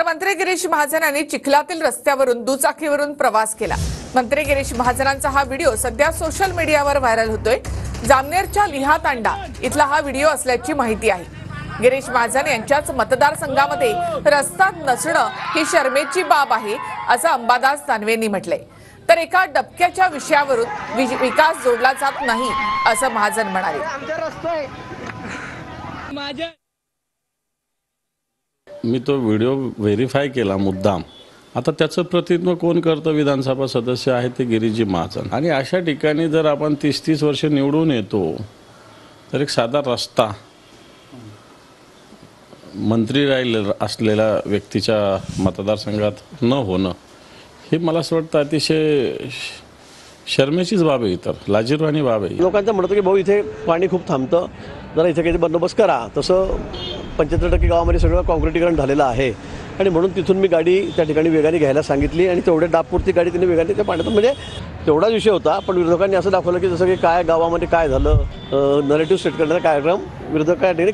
मंत्री गिरीश महाजन यांनी चिखलातील रस्त्यावरून दुचाकीवरून प्रवास केला। मंत्री गिरीश महाजनांचा हा व्हिडिओ सध्या सोशल मीडियावर व्हायरल होतोय। जामनेरच्या लिहातांडा इथला हा व्हिडिओ असल्याची माहिती आहे। गिरीश महाजन यांच्याच मतदारसंघामध्ये रस्ता नसणं ही शर्मेची बाब आहे असं अंबादास दानवेंनी म्हटलंय। तर एका डबक्याच्या विषयावरून विकास जोडला जात नाही असं महाजन म्हणाले। मी तो व्हिडिओ व्हेरीफाय केला मुद्दाम। आता त्याचं प्रतिनिधित्व कोण करतं? विधानसभा सदस्य आहे ते गिरीशजी महाजन। आणि अशा ठिकाणी जर आपण 30-30 वर्ष निवडून येतो तर एक साधा रस्ता मंत्री असलेल्या व्यक्तीच्या मतदारसंघात न होणं हे मला असं वाटतं अतिशय शर्मेचीच बाब आहे, तर लाजिरवाणी बाब आहे। लोकांचं म्हणतं की भाऊ इथे पाणी खूप थांबतं, जरा इथे काही बंदोबस्त करा। तसं 75% गावामध्ये सगळं काँक्रिटीकरण झालेलं आहे आणि म्हणून तिथून मी गाडी त्या ठिकाणी वेगाने घ्यायला सांगितली आणि तेवढ्या दाबपुरती गाडी तिने वेगाने त्या पाण्यात, म्हणजे तेवढाच विषय होता। पण विरोधकांनी असं दाखवलं की जसं की काय गावामध्ये काय झालं, नरेटिव्ह सेट करण्याचा कार्यक्रम विरोधकांनी